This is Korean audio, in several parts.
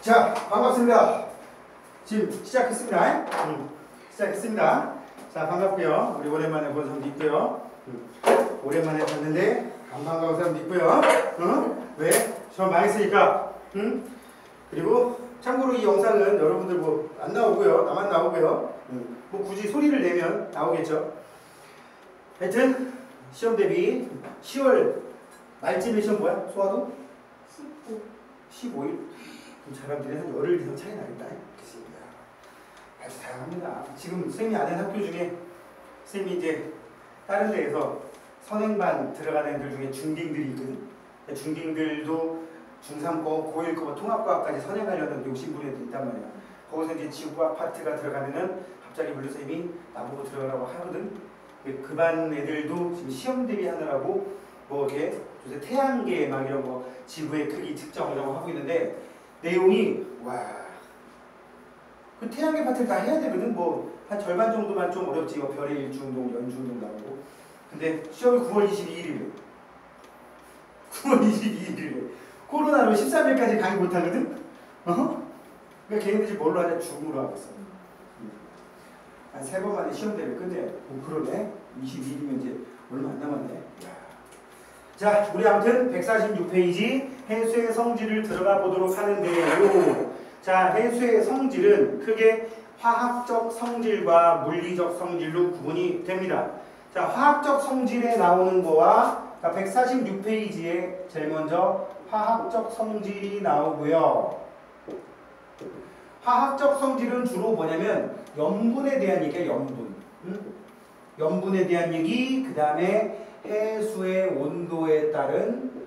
자, 반갑습니다. 지금 시작했습니다. 시작했습니다. 자, 반갑고요. 우리 오랜만에 본 사람도 있고요. 오랜만에 봤는데 안 반가운 사람도 있고요. 왜? 저 망했으니까. 그리고 참고로 이 영상은 여러분들 뭐 안 나오고요. 나만 나오고요. 뭐 굳이 소리를 내면 나오겠죠. 하여튼 시험 대비 10월 말쯤에 시험 뭐야? 소화도? 15일? 그럼 사람들이 한 열흘 이상 차이 나겠다. 그치? 아주 다양합니다. 지금 쌤이 아는 학교 중에 쌤이 이제 다른 데에서 선행반 들어가는 애들 중에 중딩들이 있거든. 중딩들도 중3거, 고1거 통합과학까지 선행하려는 욕심부리는 애들 있단 말이야. 거기서 이제 지구과학 파트가 들어가면은 갑자기 물리쌤이 나보고 들어가라고 하거든. 그 반 애들도 지금 시험 대비하느라고 뭐 이렇게 요새 태양계 막 이런 거 지구의 크기 측정 이런 거 하고 있는데 내용이 와. 그 태양계 파트를 다 해야 되거든. 뭐 한 절반 정도만 좀 어렵지. 뭐 별의 일주운동, 연주운동 나오고. 근데 시험이 9월 22일이래. 9월 22일이래. 코로나로 13일까지 강의 못 하거든. 그러니까 걔네들이 뭘로 하냐? 줌으로 하고 있어. 한 3번 만에 시험 대회 끝내. 그러네. 22일이면 이제 얼마 안 남았네. 자, 우리 아무튼 146페이지 해수의 성질을 들어가 보도록 하는데요. 자, 해수의 성질은 크게 화학적 성질과 물리적 성질로 구분이 됩니다. 자, 화학적 성질에 나오는 거와 146페이지에 제일 먼저 화학적 성질이 나오고요. 화학적 성질은 주로 뭐냐면 염분에 대한 얘기야, 염분. 염분에 대한 얘기, 그 다음에 해수의 온도에 따른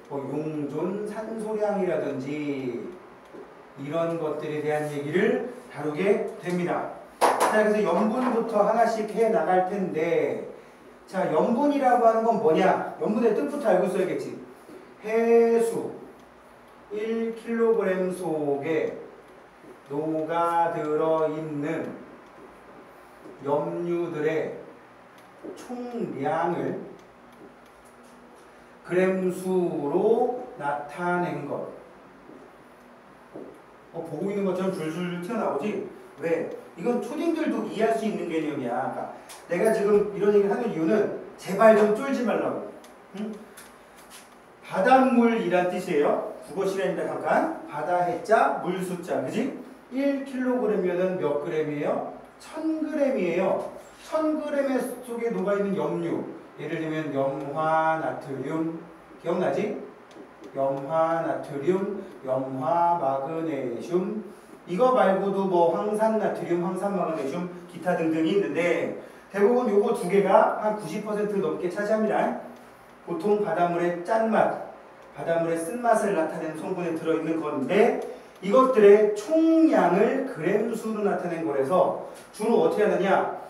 뭐 용존 산소량이라든지 이런 것들에 대한 얘기를 다루게 됩니다. 자, 그래서 염분부터 하나씩 해 나갈 텐데, 자, 염분이라고 하는 건 뭐냐? 염분의 뜻부터 알고 있어야겠지. 해수 1kg 속에 녹아들어 있는 염류들의 총량을 그램수로 나타낸 것. 보고 있는 것처럼 줄줄 튀어나오지? 왜? 이건 초딩들도 이해할 수 있는 개념이야. 그러니까 내가 지금 이런 얘기를 하는 이유는 제발 좀 쫄지 말라고. 바닷물이란 뜻이에요. 국어 시간입니다. 잠깐. 바다 해자, 물 숫자. 그지? 1kg이면 몇 g이에요? 1000g이에요. 1000g 속에 녹아있는 염류. 예를 들면 염화, 나트륨. 기억나지? 염화, 나트륨, 염화, 마그네슘. 이거 말고도 뭐 황산, 나트륨, 황산, 마그네슘, 기타 등등이 있는데 대부분 요거 두 개가 한 90% 넘게 차지합니다. 보통 바닷물의 짠맛, 바닷물의 쓴맛을 나타내는 성분에 들어있는 건데 이것들의 총량을 그램수로 나타낸 거라서 주로 어떻게 하느냐?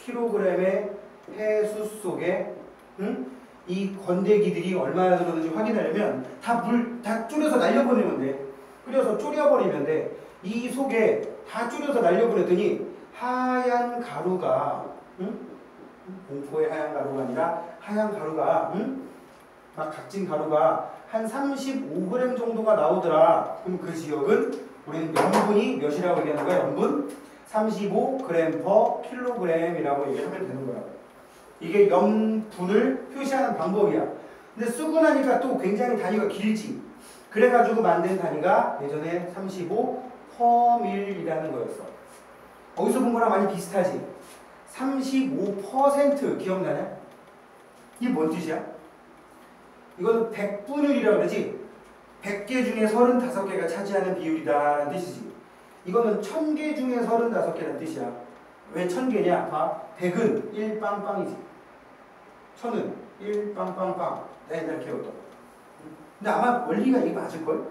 1kg의 해수 속에 이 건더기들이 얼마나 들었는지 확인하려면 다 줄여서 날려보내면 돼. 끓여서 졸여버리면 돼. 이 속에 다 줄여서 날려보냈더니 하얀 가루가 공포의 하얀 가루가 아니라 하얀 가루가 막 각진 가루가 한 35g 정도가 나오더라. 그럼 그 지역은 우리는 염분이 몇이라고 얘기하는 거야? 염분 35g/kg이라고 얘기하면 되는 거야. 이게 염분을 표시하는 방법이야. 근데 쓰고 나니까 또 굉장히 단위가 길지. 그래가지고 만든 단위가 예전에 35%이라는 거였어. 어디서 본 거랑 많이 비슷하지? 35% 기억나냐? 이게 뭔 뜻이야? 이거는 100분율이라고 그러지? 100개 중에 35개가 차지하는 비율이다라는 뜻이지. 이거는 1000개 중에 35개라는 뜻이야. 왜 1000개냐? 봐. 100은 1빵빵이지. 1000은 1빵빵빵. 옛날 기억도. 근데 아마 원리가 이게 맞을걸?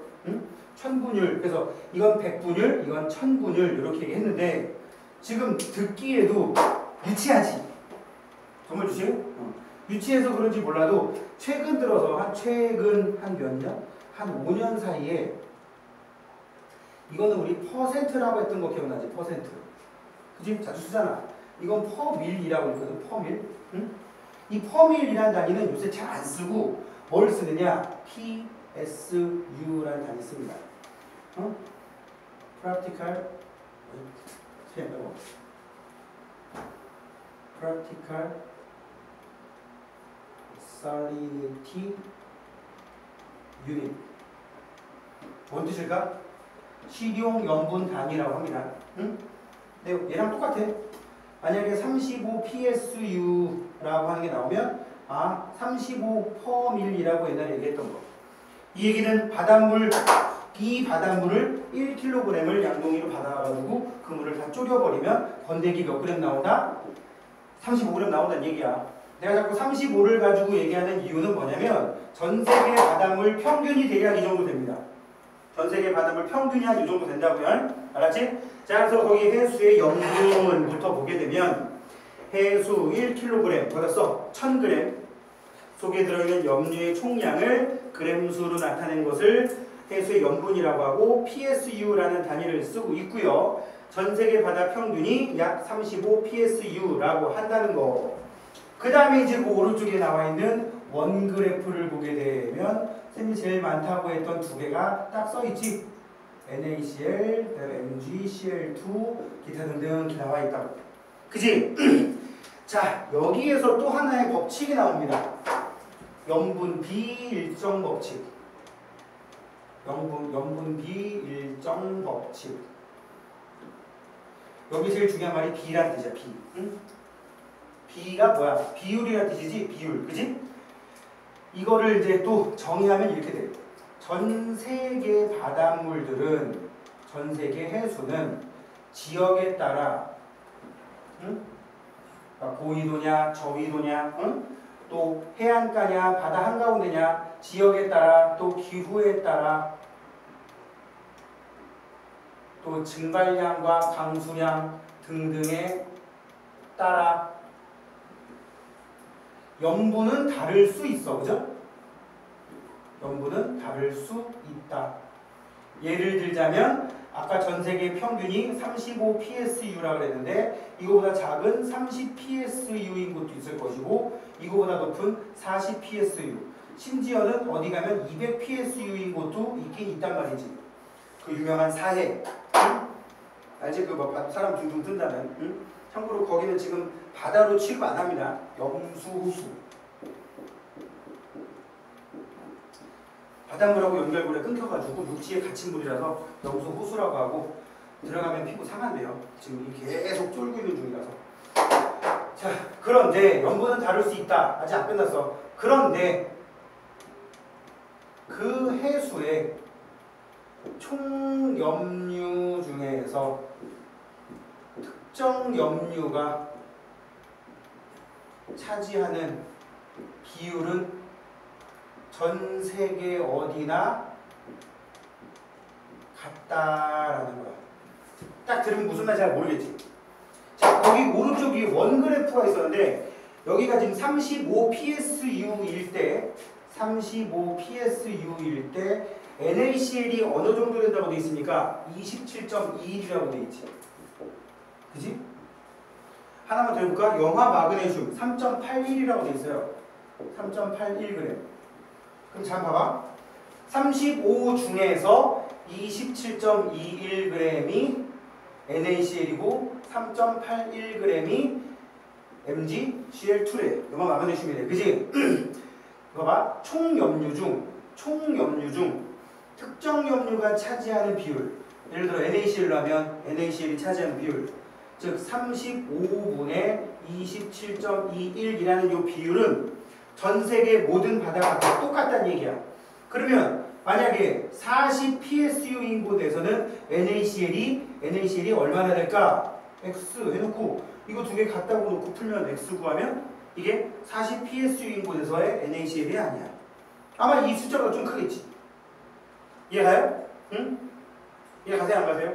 1000분율. 그래서 이건 100분율, 이건 1000분율 이렇게 얘기했는데 지금 듣기에도 유치하지. 정말 유치해? 유치해서 그런지 몰라도 최근 들어서 최근 한 몇 년? 한 5년 사이에 이거는 우리 퍼센트라고 했던 거 기억나지? 퍼센트. 그치? 자주 쓰잖아. 이건 퍼밀이라고 했거든. 퍼밀. 이 퍼밀이라는 단위는 요새 잘 안 쓰고 뭘 쓰느냐? PSU라는 단위 씁니다. Practical Salinity Unit. 뭔 뜻일까? 식용 염분 단위라고 합니다. 응? 근데 얘랑 똑같아. 만약에 35 PSU라고 하는 게 나오면 35 per mill이라고 옛날에 얘기했던 거. 이 얘기는 이 바닷물을 1kg을 양동이로 받아가지고 그 물을 다 졸여버리면 건더기 몇 그램 나온다? 35g 나온다는 얘기야. 내가 자꾸 35를 가지고 얘기하는 이유는 뭐냐면 전 세계 바닷물 평균이 대략 이 정도 됩니다. 전 세계 바닷물 평균이 한 이 정도 된다고요. 알았지? 자, 그래서 거기 해수의 염분부터 보게 되면 해수 1kg, 거기다 써 1000g 속에 들어있는 염류의 총량을 그램수로 나타낸 것을 해수의 염분이라고 하고 PSU라는 단위를 쓰고 있고요. 전 세계 바다 평균이 약 35 PSU라고 한다는 거. 그 다음에 이제 그 오른쪽에 나와 있는 원그래프를 보게 되면 쌤이 제일 많다고 했던 두 개가 딱 써있지. NaCl, MgCl2, 기타 등등 나와 있다고. 그지? 자, 여기에서 또 하나의 법칙이 나옵니다. 염분 비일정 법칙. 염분 비일정 법칙. 여기 제일 중요한 말이 비란 뜻이야. 비. 응? 비가 뭐야? 비율이란 뜻이지. 비율. 그지? 이거를 이제 또 정의하면 이렇게 돼. 전 세계 바닷물들은, 전 세계 해수는 지역에 따라, 응? 고위도냐, 저위도냐, 응? 또 해안가냐, 바다 한가운데냐, 지역에 따라, 또 기후에 따라, 또 증발량과 강수량 등등에 따라 염분은 다를 수 있어. 그죠? 염분은 다를 수 있다. 예를 들자면 아까 전 세계 평균이 35 PSU라고 그랬는데 이거보다 작은 30 PSU인 것도 있을 것이고 이거보다 높은 40 PSU, 심지어는 어디 가면 200 PSU인 것도 있긴 있단 말이지. 그 유명한 사해. 응? 알지? 그 뭐 사람 둥둥 뜬다는. 응? 참고로 거기는 지금 바다로 취급 안 합니다. 염수, 호수. 바닷물하고 연결고리가 끊겨가지고 육지에 갇힌 물이라서 염수, 호수라고 하고 들어가면 피부 상한대요. 지금 계속 쫄고 있는 중이라서. 자, 그런데 염분은 다를 수 있다. 아직 안 끝났어. 그런데 그 해수의 총 염류 중에서 특정 염류가 차지하는 비율은 전 세계 어디나 같다라는 거야. 딱 들으면 무슨 말인지 잘 모르겠지. 자, 거기 오른쪽이 원 그래프가 있었는데 여기가 지금 35 PSU일 때 35 PSU일 때 NaCl이 어느 정도 된다고 돼 있습니까? 27.21이라고 돼 있지. 그지? 하나만 더 해볼까? 염화 마그네슘 3.81이라고 돼 있어요. 3.81g. 그럼 잘 봐봐. 35 중에서 27.21g이 NaCl이고 3.81g이 MgCl2래. 염화 마그네슘이래. 그지? 이거 봐. 총 염류 중 특정 염류가 차지하는 비율. 예를 들어 NaCl로 하면 NaCl이 차지하는 비율. 즉 35분의 27.21이라는 이 비율은 전 세계 모든 바다가 다 똑같다는 얘기야. 그러면 만약에 40 PSU인 곳에서는 NaCl이 얼마나 될까? X 해놓고 이거 두 개 갖다고 놓고 풀면 X 구하면 이게 40 PSU인 곳에서의 NaCl이 아니야. 아마 이 숫자가 좀 크겠지. 이해가요? 응? 이해가세요? 안 가세요?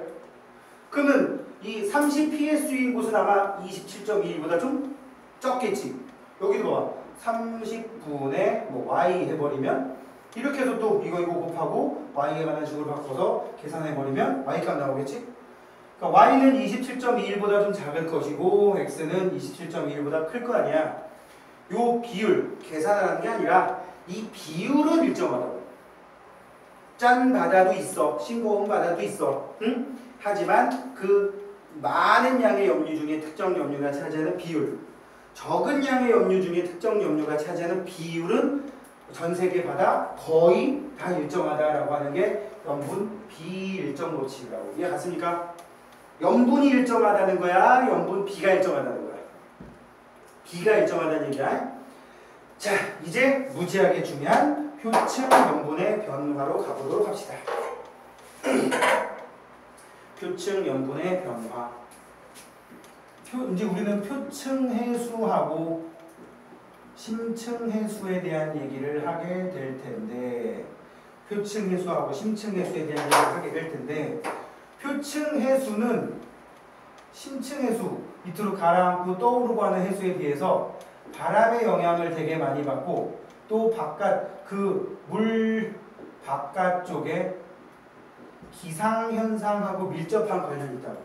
그러면 이 30 PSU인 곳은 아마 27.21보다 좀 적겠지. 여기도 봐. 30분의 뭐 y 해버리면 이렇게 해서 또 이거 곱하고 y에 관한 식으로 바꿔서 계산해버리면 y값 나오겠지? 그러니까 y는 27.21보다 좀 작을 것이고 x는 27.21보다 클 거 아니야. 요 비율 계산을 하는 게 아니라 이 비율은 일정하다고. 짠 바다도 있어. 싱거운 바다도 있어. 응? 하지만 그 많은 양의 염류 중에 특정 염류가 차지하는 비율, 적은 양의 염류 중에 특정 염류가 차지하는 비율은 전 세계 바다 거의 다 일정하다라고 하는 게 염분 비일정 법칙이라고. 이해 갔습니까? 염분이 일정하다는 거야? 염분 비가 일정하다는 거야? 비가 일정하다는 얘기야. 자, 이제 무지하게 중요한 표층 염분의 변화로 가보도록 합시다. 표층 염분의 변화. 이제 우리는 표층 해수하고 심층 해수에 대한 얘기를 하게 될 텐데, 표층 해수하고 심층 해수에 대한 얘기를 하게 될 텐데, 표층 해수는 심층 해수, 밑으로 가라앉고 떠오르고 하는 해수에 비해서 바람의 영향을 되게 많이 받고, 또 바깥 그 물 바깥쪽에 기상현상하고 밀접한 관련이 있다고.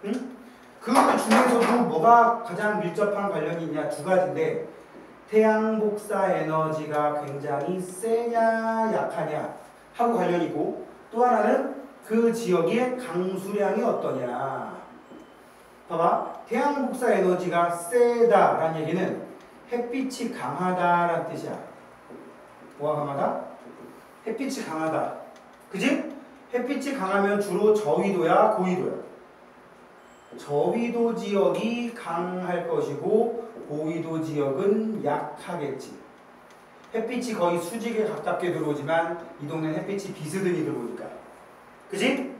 응? 그 중에서도 뭐가 가장 밀접한 관련이 있냐? 두 가지인데, 태양 복사 에너지가 굉장히 세냐 약하냐 하고 관련이 있고, 또 하나는 그 지역의 강수량이 어떠냐. 봐봐, 태양 복사 에너지가 세다라는 얘기는 햇빛이 강하다라는 뜻이야. 뭐가 강하다? 햇빛이 강하다. 그지? 햇빛이 강하면 주로 저위도야, 고위도야? 저위도 지역이 강할 것이고 고위도 지역은 약하겠지. 햇빛이 거의 수직에 가깝게 들어오지만 이 동네는 햇빛이 비스듬히 들어오니까. 그지?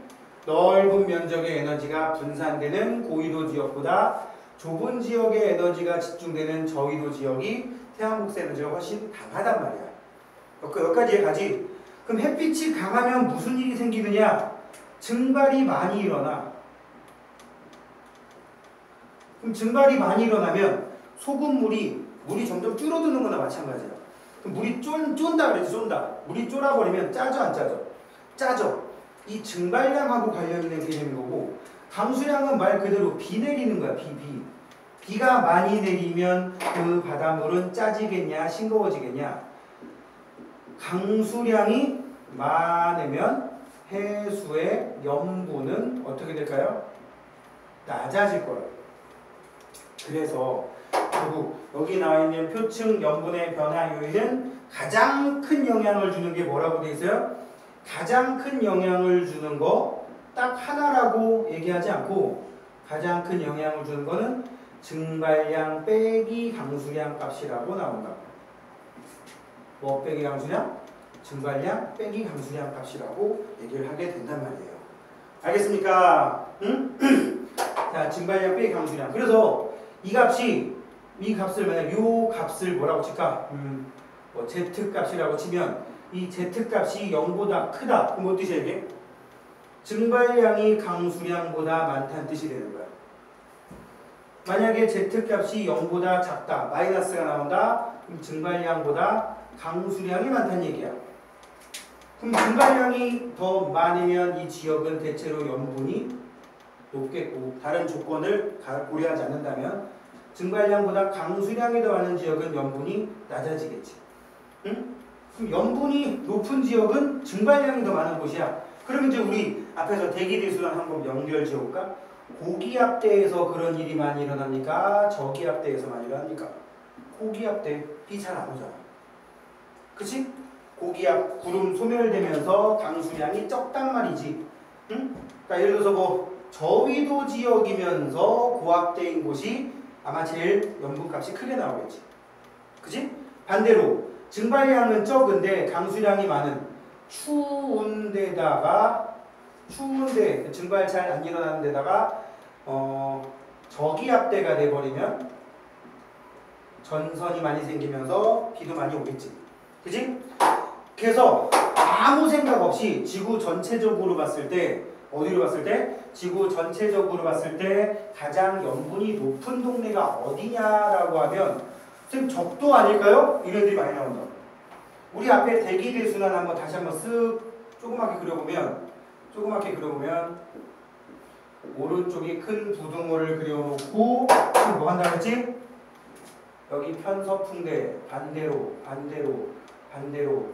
넓은 면적의 에너지가 분산되는 고위도 지역보다 좁은 지역의 에너지가 집중되는 저위도 지역이 태양복사 에너지가 훨씬 강하단 말이야. 여기까지 이해가지? 그럼 햇빛이 강하면 무슨 일이 생기느냐? 증발이 많이 일어나. 그럼 증발이 많이 일어나면 소금물이 점점 줄어드는 거나 마찬가지야. 그럼 물이 쫀다 그랬지, 쫀다. 물이 쫄아버리면 짜져 안 짜져? 짜져. 이 증발량하고 관련 있는 개념인 거고, 강수량은 말 그대로 비 내리는 거야, 비. 비가 많이 내리면 그 바닷물은 짜지겠냐, 싱거워지겠냐? 강수량이 많으면 해수의 염분은 어떻게 될까요? 낮아질 거예요. 그래서 결국 여기 나와 있는 표층 염분의 변화 요인은 가장 큰 영향을 주는 게 뭐라고 돼 있어요? 가장 큰 영향을 주는 거 딱 하나라고 얘기하지 않고, 가장 큰 영향을 주는 거는 증발량 빼기 강수량 값이라고 나온다. 뭐 빼기 강수량? 증발량 빼기 강수량 값이라고 얘기를 하게 된단 말이에요. 알겠습니까? 응? 자, 증발량 빼기 강수량. 그래서 이 값을 만약 요 값을 뭐라고 칠까? 뭐 Z 값이라고 치면 이 Z 값이 0보다 크다. 그럼 뭐 뜻이야 이게? 증발량이 강수량보다 많다는 뜻이 되는 거야. 만약에 Z 값이 0보다 작다, 마이너스가 나온다. 그럼 증발량보다 강수량이 많다는 얘기야. 그럼 증발량이 더 많으면 이 지역은 대체로 염분이 높겠고, 다른 조건을 고려하지 않는다면 증발량보다 강수량이 더 많은 지역은 염분이 낮아지겠지. 응? 그럼 염분이 높은 지역은 증발량이 더 많은 곳이야. 그럼 이제 우리 앞에서 대기대수랑 한번 연결 지어볼까? 고기압대에서 그런 일이 많이 일어납니까? 저기압대에서 많이 일어납니까? 고기압대 비 잘 안 오잖아. 그치? 고기압 구름 소멸되면서 강수량이 적단 말이지. 응? 그러니까 예를 들어서 뭐 저위도 지역이면서 고압대인 곳이 아마 제일 염분값이 크게 나오겠지. 그치? 반대로 증발량은 적은데 강수량이 많은 추운데 증발 잘 안 일어나는 데다가 저기압대가 돼버리면 전선이 많이 생기면서 비도 많이 오겠지. 그치? 그래서 아무 생각 없이 지구 전체적으로 봤을 때, 어디로 봤을 때? 지구 전체적으로 봤을 때 가장 염분이 높은 동네가 어디냐라고 하면 선생님 적도 아닐까요? 이런 애들이 많이 나온다. 우리 앞에 대기대순환 한번 다시 한번 쓱 조그맣게 그려보면 오른쪽이 큰 부등호를 그려놓고 뭐 한다고 했지? 여기 편서풍대 반대로 반대로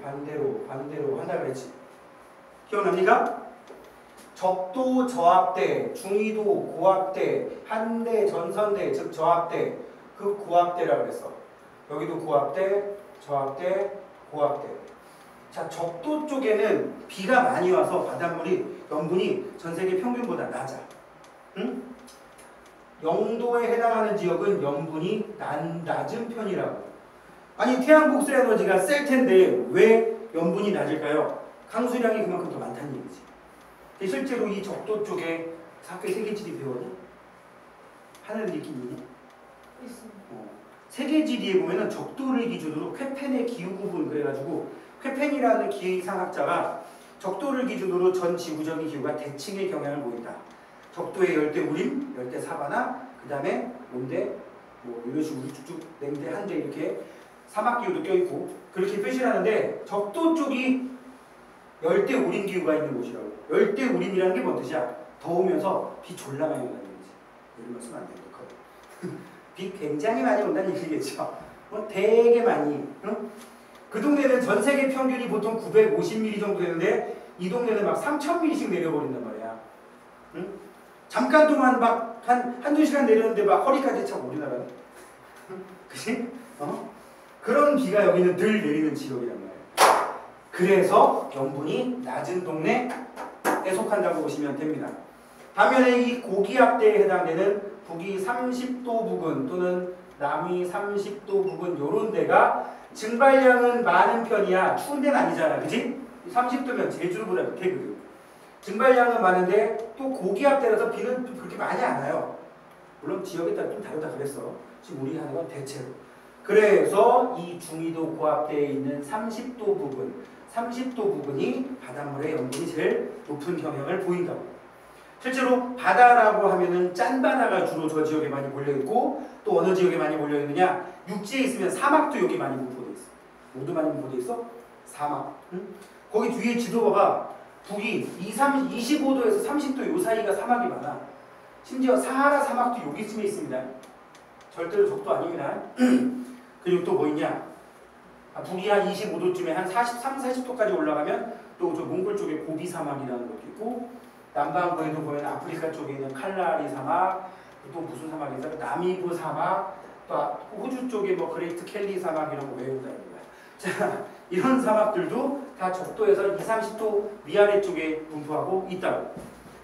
한다 그랬지. 기억납니까? 적도 저압대, 중위도 고압대, 한대 전선대, 즉 저압대, 그 고압대라고 그랬어. 여기도 고압대, 저압대, 고압대. 자, 적도 쪽에는 비가 많이 와서 바닷물이 염분이 전 세계 평균보다 낮아. 응? 0도에 해당하는 지역은 염분이 낮은 편이라고. 아니 태양 복수 에너지가 셀 텐데 왜 염분이 낮을까요? 강수량이 그만큼 더 많다는 얘기지. 실제로 이 적도 쪽에 학교에 세계지리 배웠냐? 하늘 느낌 있냐? 세계지리에 보면은 적도를 기준으로 쾌펜의 기후구분 그래가지고 쾌펜이라는 기상학자가 적도를 기준으로 전 지구적인 기후가 대칭의 경향을 보인다. 적도의 열대 우림, 열대 사바나, 그 다음에 온대, 뭐 이런 식으로 쭉쭉 냉대, 한대 이렇게 사막 기후도 껴있고 그렇게 표시를 하는데 적도 쪽이 열대 우림 기후가 있는 곳이라고. 열대 우림이라는 게 뭔 뜻이야? 더우면서 비 졸라 많이 온다는 얘기지. 이런 말 쓰면 안 되니까. 비 굉장히 많이 온다는 얘기겠죠. 되게 많이. 응? 그 동네는 전 세계 평균이 보통 950mm 정도 되는데 이 동네는 막 3000mm씩 내려버린단 말이야. 응? 잠깐 동안 막 한두 시간 내렸는데 막 허리까지 차고 우리나라는. 그치? 그런 비가 여기는 늘 내리는 지역이란 말이에요. 그래서 염분이 낮은 동네에 속한다고 보시면 됩니다. 반면에 이 고기압대에 해당되는 북위 30도 부근 또는 남위 30도 부근 요런 데가 증발량은 많은 편이야. 추운 데는 아니잖아. 그치? 30도면 제주도보다 밑에 거든. 증발량은 많은데 또 고기압대라서 비는 그렇게 많이 안 와요. 물론 지역에 따라 좀 다르다 그랬어. 지금 우리 하는 건 대체로. 그래서 이 중위도 고압대에 있는 30도 부분이 바닷물의 염분이 제일 높은 경향을 보인다고. 실제로 바다라고 하면은 짠바다가 주로 저 지역에 많이 몰려있고 또 어느 지역에 많이 몰려있느냐? 육지에 있으면 사막도 여기 많이 분포되어 있어. 모두 많이 분포되어 있어? 사막. 응? 거기 뒤에 지도 봐봐. 북이 25도에서 30도 요 사이가 사막이 많아. 심지어 사하라 사막도 여기쯤에 있습니다. 절대로 적도 아닙니다. 그리고 또 뭐 있냐? 북이 한 25도쯤에 한 43, 40도까지 올라가면 또 저 몽골 쪽에 고비 사막이라는 것도 있고 남반구에도 보면 아프리카 쪽에 있는 칼라리 사막, 또 무슨 사막이 있어? 나미브 사막, 또 호주 쪽에 뭐 그레이트 켈리 사막 이런 거 외운다는 거야. 자, 이런 사막들도 다 적도에서 20, 30도 위아래 쪽에 분포하고 있다고.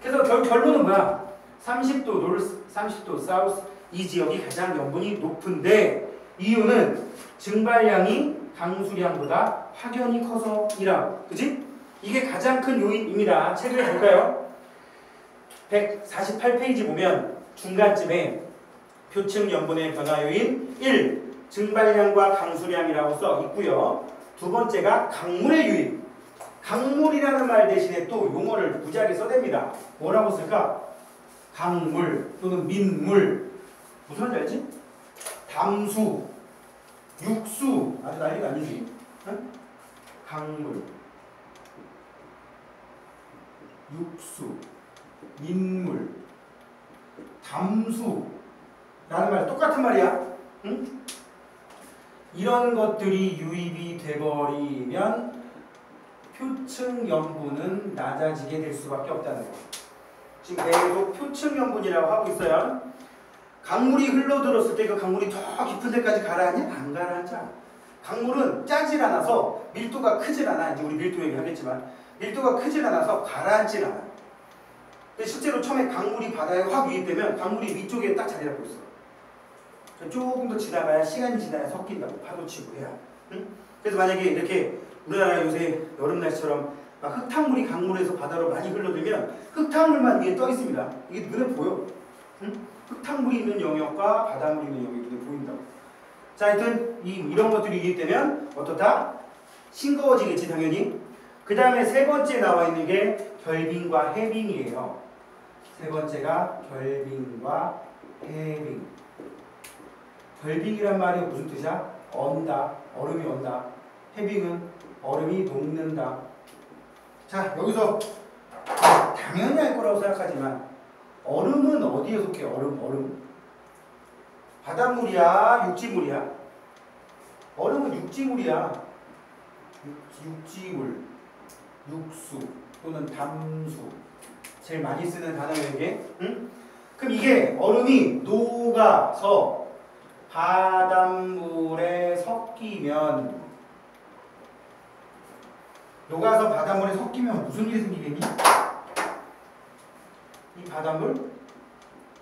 그래서 결론은 뭐야? 30도 노스, 30도 사우스 이 지역이 가장 염분이 높은데 이유는 증발량이 강수량보다 확연히 커서이라고. 그치? 이게 가장 큰 요인입니다. 책을 볼까요? 148페이지 보면 중간쯤에 표층 염분의 변화 요인 1. 증발량과 강수량이라고 써 있고요. 두 번째가 강물의 유입. 강물이라는 말 대신에 또 용어를 무지하게 써댑니다. 뭐라고 쓸까? 강물 또는 민물. 무슨 말인지 알지? 담수, 육수. 아주 난리가 아니지. 응? 강물, 육수, 민물, 담수라는 말 똑같은 말이야. 응? 이런 것들이 유입이 돼버리면 표층 염분은 낮아지게 될 수밖에 없다는 거. 지금 계속 표층 염분이라고 하고 있어요. 강물이 흘러들었을 때 그 강물이 더 깊은 데까지 가라앉냐? 안 가라앉아. 강물은 짜질 않아서 밀도가 크질 않아. 이제 우리 밀도 얘기하겠지만 밀도가 크질 않아서 가라앉질 않아. 근데 실제로 처음에 강물이 바다에 확 유입되면 강물이 위쪽에 딱 자리 잡고 있어. 조금 더 지나가야 시간이 지나야 섞인다고. 파도 치고 해야. 응? 그래서 만약에 이렇게 우리나라 요새 여름 날씨처럼 막 흙탕물이 강물에서 바다로 많이 흘러들면 흙탕물만 위에 떠 있습니다. 이게 눈에 보여. 응? 흙탕물이 있는 영역과 바닷물이 있는 영역이 눈에 보인다고. 자, 하여튼 이런 것들이 유입되면 어떻다? 싱거워지겠지 당연히. 그 다음에 세 번째 나와 있는 게 결빙과 해빙이에요. 세 번째가 결빙과 해빙. 결빙이란 말이 무슨 뜻이야? 언다. 얼음이 언다. 해빙은 얼음이 녹는다. 자, 여기서 당연히 알 거라고 생각하지만 얼음은 어디에 속해? 얼음. 바닷물이야? 육지물이야? 얼음은 육지물이야. 육지물, 육수 또는 담수 제일 많이 쓰는 단어예요 이게. 응? 그럼 이게 얼음이 녹아서 바닷물에 섞이면 무슨 일이 생기겠니? 이 바닷물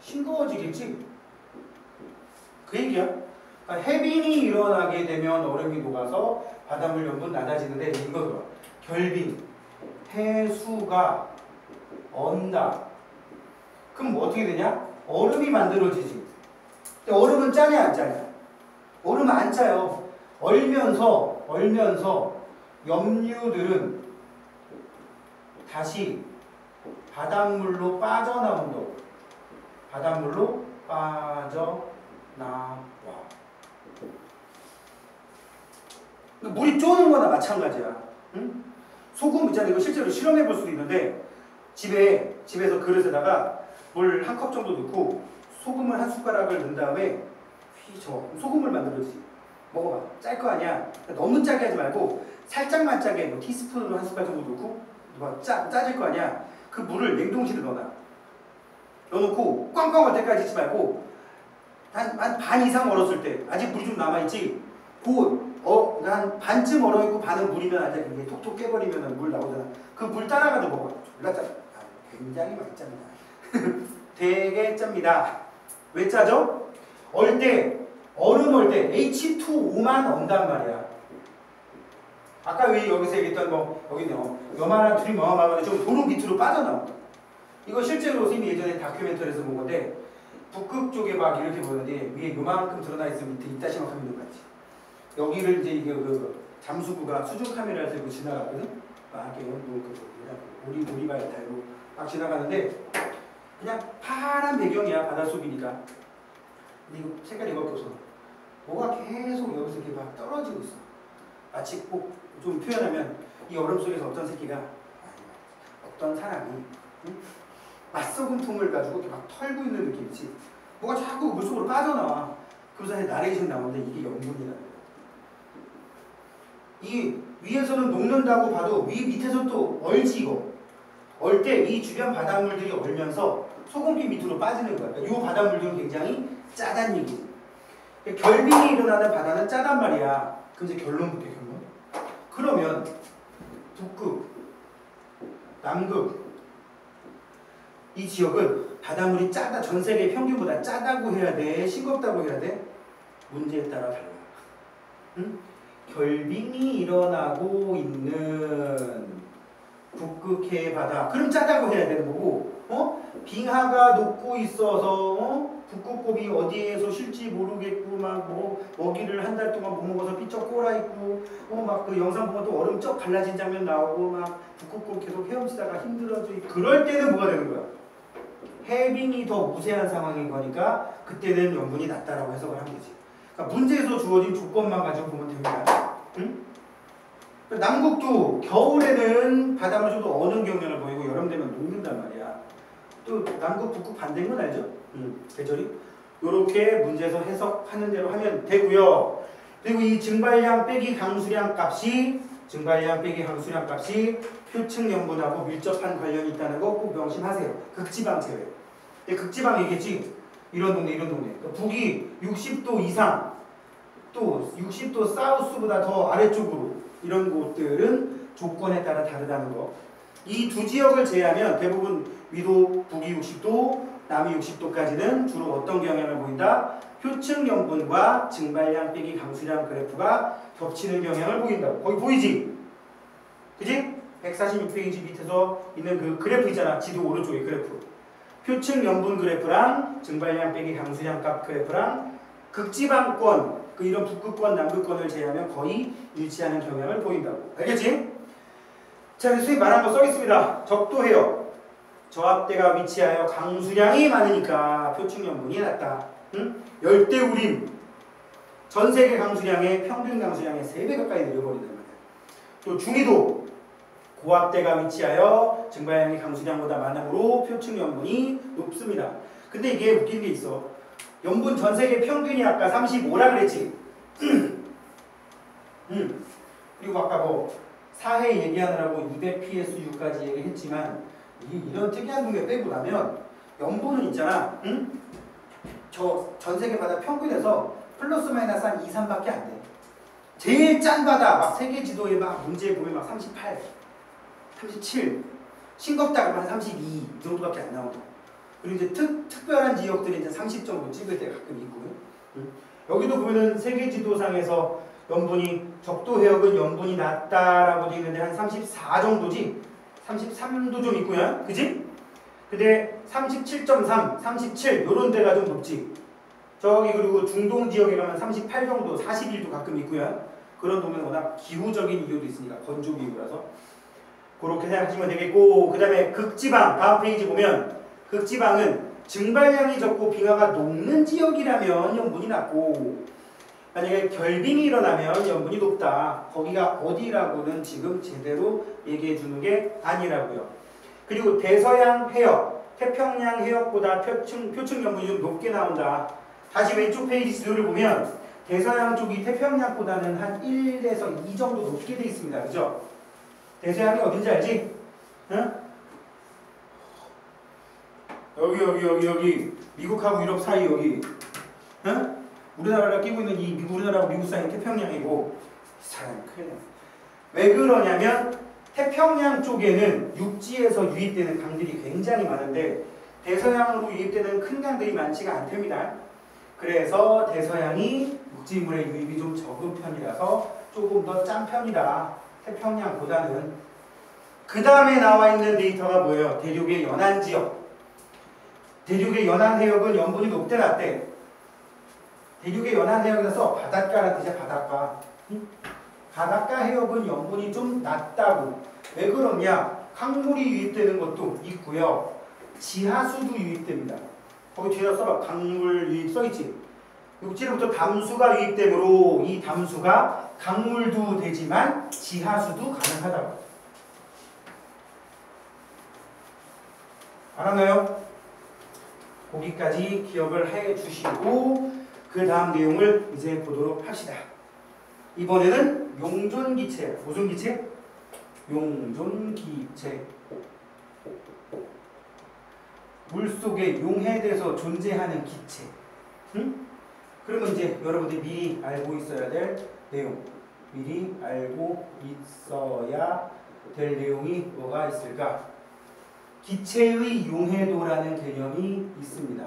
싱거워지겠지? 그 얘기야. 그러니까 해빙이 일어나게 되면 얼음이 녹아서 바닷물 염분 낮아지는데 이거 들어. 결빙, 해수가 언다. 그럼 뭐 어떻게 되냐? 얼음이 만들어지지. 근데 얼음은 짜냐 안 짜냐? 얼음은 안 짜요. 얼면서 염류들은 다시 바닷물로 빠져나온다고. 바닷물로 빠져나와. 물이 쪼는 거나 마찬가지야. 응? 소금 있잖아. 이거 실제로 실험해 볼 수도 있는데 집에서 그릇에다가 물 한 컵 정도 넣고 소금을 한 숟가락을 넣은 다음에 휘저 소금을 만들어지. 먹어봐. 짤 거 아니야. 너무 짜게 하지 말고 살짝만 짜게 뭐 티스푼으로 한 숟갈 정도 넣고 짜질 거 아니야. 그 물을 냉동실에 넣어놓고 꽝꽝 할 때까지 있지 말고 한 반 이상 얼었을 때 아직 물이 좀 남아있지. 한 반쯤 얼어있고 반은 물이면 아직 이게 톡톡 깨버리면 물 나오잖아. 그 물 따라가도 먹어. 졸라 짜. 굉장히 많이 짭니다. 되게 짭니다. 왜 짜죠? 얼음 얼 때 H2O만 언단 말이야. 아까 왜 여기서 얘기했던 여기는 요만한 둘이 뭐하면 좀 도로 밑으로 빠져나온다. 이거 실제로 선생님이 예전에 다큐멘터리에서 본 건데 북극 쪽에 막 이렇게 보는데 위에 요만큼 드러나 있으면 밑에 이따시만큼 있는 거 같지. 여기를 이제 이게 그 잠수부가 수중 카메라를 들고 지나갔거든. 막 이렇게 오리발 달고 막 지나가는데 그냥 파란 배경이야. 바닷속이니까. 근데 이거 색깔이 이거밖에 없어. 뭐가 계속 여기서 이렇게 막 떨어지고 있어. 마치 꼭 좀 표현하면 이 얼음 속에서 어떤 사람이 맛소금통을 가지고 이렇게 막 털고 있는 느낌이지. 뭐가 자꾸 물속으로 빠져나와. 그러면서 나레이션 나오는데 이게 염분이라는 거야. 이 위에서는 녹는다고 봐도 밑에서 또 얼지 이거. 얼 때 이 주변 바닷물들이 얼면서 소금기 밑으로 빠지는 거야. 그러니까 이 바닷물들은 굉장히 짜단 얘기지. 결빙이 일어나는 바다는 짜단 말이야. 그럼 이제 결론 볼게 결론. 그러면 북극, 남극 이 지역은 바닷물이 짜다. 전 세계 평균보다 짜다고 해야 돼? 싱겁다고 해야 돼? 문제에 따라 달라. 응? 결빙이 일어나고 있는 북극해 바다. 그럼 짜다고 해야 되는 거고, 빙하가 녹고 있어서 북극곰이 어디에서 쉴지 모르겠고 막 먹이를 한 달 동안 못 먹어서 삐쩍 꼬라 있고 막 그 영상 보면 또 얼음 쩍 갈라진 장면 나오고 막 북극곰 계속 헤엄치다가 힘들어져 있고 그럴 때는 뭐가 되는 거야? 해빙이 더 우세한 상황인 거니까 그때는 염분이 낮다라고 해석을 하면 되지. 그러니까 문제에서 주어진 조건만 가지고 보면 됩니다. 응? 남극도 겨울에는 바닷물이 좀 더 어는 경향을 보이고 여름 되면 녹는단 말이야. 또 남극, 북극 반대인 건 알죠? 계절이. 요렇게 문제에서 해석하는 대로 하면 되고요. 그리고 이 증발량 빼기 강수량 값이 표층 염분하고 밀접한 관련이 있다는 거 꼭 명심하세요. 극지방 제외. 극지방 얘기했지? 이런 동네. 그러니까 북이 60도 이상, 또 60도 사우스보다 더 아래쪽으로 이런 곳들은 조건에 따라 다르다는 거. 이 두 지역을 제외하면 대부분 위도 북이 60도, 남이 60도까지는 주로 어떤 경향을 보인다? 표층 염분과 증발량 빼기 강수량 그래프가 겹치는 경향을 보인다고. 거기 보이지? 그지? 146페이지 밑에서 있는 그 그래프 있잖아. 지도 오른쪽에 그래프. 표층 염분 그래프랑 증발량 빼기 강수량 값 그래프랑 극지방권, 이런 북극권, 남극권을 제외하면 거의 일치하는 경향을 보인다고. 알겠지? 자, 선생님 말한 거 써 있습니다. 적도해요. 저압대가 위치하여 강수량이 많으니까 표층 염분이 낮다. 응? 열대우림. 전 세계 강수량의 평균 강수량의 3배 가까이 내려버린단 말이야. 또 중위도. 고압대가 위치하여 증발량이 강수량보다 많으므로 표층 염분이 높습니다. 근데 이게 웃긴 게 있어. 염분 전 세계 평균이 아까 35라 그랬지? 그리고 아까 뭐 사해 얘기하느라고 200psu 까지 얘기했지만 이런 특이한 동계 빼고 나면 염분은 있잖아. 응? 저 전 세계마다 평균에서 플러스 마이너스 한 2, 3밖에 안 돼. 제일 짠 바다 막 세계 지도에 막 문제 보면 막 38, 37, 싱겁다 그러면 한 32 이 정도밖에 안 나온다. 그리고 이제 특별한 지역들이 이제 30 정도 찍을 때가 가끔 있고요. 응? 여기도 보면은 세계 지도상에서 염분이 적도 해역은 염분이 낮다라고 되어 있는데 한 34 정도지? 33도 좀 있고요. 그지? 근데 37.3, 37 요런 데가 좀 높지. 저기 그리고 중동 지역에 가면 38 정도, 41도 가끔 있고요. 그런 동네는 워낙 기후적인 이유도 있으니까 건조 기후라서 그렇게 생각하시면 되겠고, 그 다음에 극지방 다음 페이지 보면 극지방은 증발량이 적고 빙하가 녹는 지역이라면 염분이 낮고 만약에 결빙이 일어나면 염분이 높다. 거기가 어디라고는 지금 제대로 얘기해 주는 게 아니라고요. 그리고 대서양 해역, 태평양 해역보다 표층 염분이 좀 높게 나온다. 다시 왼쪽 페이지 지도를 보면 대서양 쪽이 태평양보다는 한 1에서 2 정도 높게 돼 있습니다. 그죠? 대서양이 어딘지 알지? 응? 여기 미국하고 유럽 사이 여기. 응? 우리나라가 끼고 있는 이 우리나라하고 미국 사이는 태평양이고 사람 큰일 나. 왜 그러냐면 태평양 쪽에는 육지에서 유입되는 강들이 굉장히 많은데 대서양으로 유입되는 큰 강들이 많지가 않답니다. 그래서 대서양이 육지물의 유입이 좀 적은 편이라서 조금 더 짠 편이다. 태평양보다는. 그 다음에 나와 있는 데이터가 뭐예요? 대륙의 연안 지역. 대륙의 연안 해역은 염분이 높대 낮대? 대륙의 연안 해역에서 바닷가라는 뜻이야. 바닷가. 바닷가 해역은 염분이 좀 낮다고. 왜 그러냐? 강물이 유입되는 것도 있고요. 지하수도 유입됩니다. 거기 뒤에다 써봐. 강물 유입 써있지. 육지로부터 담수가 유입되므로 이 담수가 강물도 되지만 지하수도 가능하다고. 알았나요? 거기까지 기억을 해 주시고 그 다음 내용을 이제 보도록 합시다. 이번에는 용존기체. 무슨 기체? 용존기체. 물속에 용해돼서 존재하는 기체. 응? 그러면 이제 여러분들이 미리 알고 있어야 될 내용. 미리 알고 있어야 될 내용이 뭐가 있을까? 기체의 용해도라는 개념이 있습니다.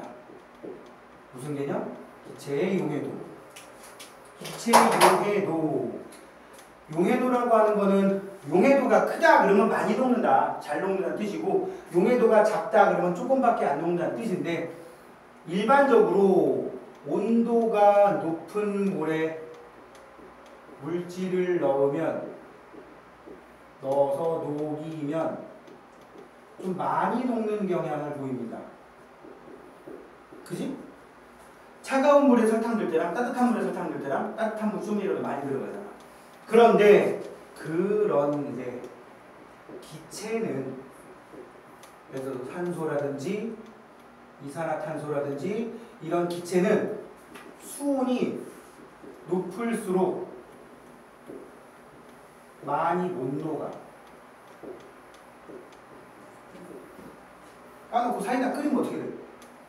무슨 개념? 기체의 용해도. 기체의 용해도. 용해도라고 하는 거는 용해도가 크다 그러면 많이 녹는다. 잘 녹는다는 뜻이고 용해도가 작다 그러면 조금밖에 안 녹는다는 뜻인데 일반적으로 온도가 높은 물에 물질을 넣어서 녹이면 좀 많이 녹는 경향을 보입니다. 그지? 차가운 물에 설탕 넣을 때랑 따뜻한 물에 설탕 넣을 때랑 따뜻한 물 조미료도 많이 들어가잖아. 그런데 그런 이제 기체는 그래서 산소라든지 이산화탄소라든지 이런 기체는 수온이 높을수록 많이 못 녹아. 까놓고 사이다 끓이면 어떻게 돼?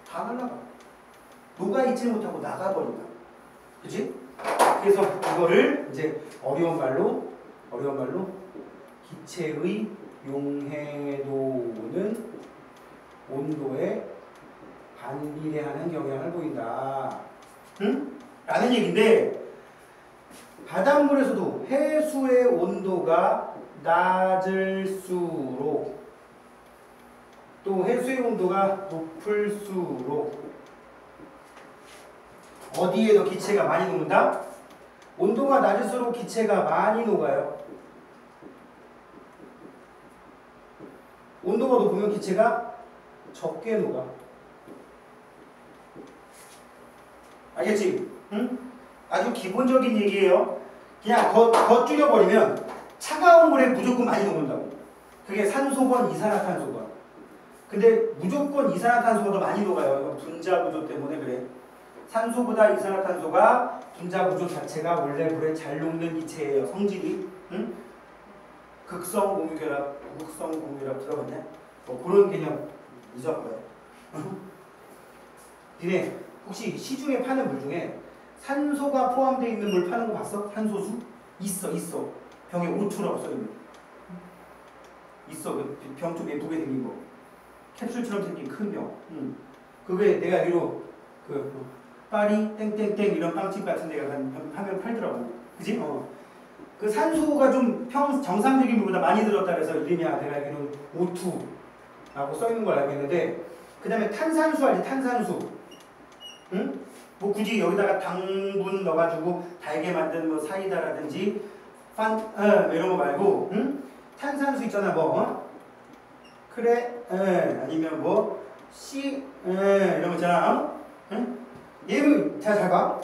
다 날라가. 녹아있지 못하고 나가버린다. 그치? 그래서 이거를 이제 어려운 말로 기체의 용해도는 온도에 반비례하는 경향을 보인다. 응? 라는 얘기인데 바닷물에서도 해수의 온도가 낮을수록 또 해수의 온도가 높을수록 어디에 더 기체가 많이 녹는다? 온도가 낮을수록 기체가 많이 녹아요. 온도가 높으면 기체가 적게 녹아. 알겠지? 응? 아주 기본적인 얘기예요. 그냥 더 줄여버리면 차가운 물에 무조건 많이 녹는다고. 그게 산소건, 이산화탄소건. 근데 무조건 이산화탄소가 더 많이 녹아요. 이건 분자 구조 때문에 그래. 산소보다 이산화탄소가 분자 구조 자체가 원래 물에 잘 녹는 기체예요. 성질이. 응? 극성 공유결합, 무극성 공유결합 들어봤냐? 뭐 그런 개념 잊어버려. 니네 혹시 시중에 파는 물 중에 산소가 포함되어 있는 물 파는 거 봤어? 산소수? 있어. 병에 O2라고 써있는. 있어. 그 병 좀 예쁘게 생긴 거. 캡슐처럼 생긴 큰 병. 그게 내가 알기로 파리 땡땡땡 이런 빵집 같은 데가 하면 팔더라고. 그지? 그 산소가 좀 정상적인 물보다 많이 들었다 그래서 이름이야. 내가 알기로는 O2라고 써있는 걸 알고 있는데, 그 다음에 탄산수 알지? 탄산수. 응? 뭐 굳이 여기다가 당분 넣어가지고 달게 만든 뭐 사이다라든지 이런 거 말고, 응? 탄산수 있잖아. 뭐 그래 아니면 뭐 이런 거 있잖아. 응? 얘는 잘 봐.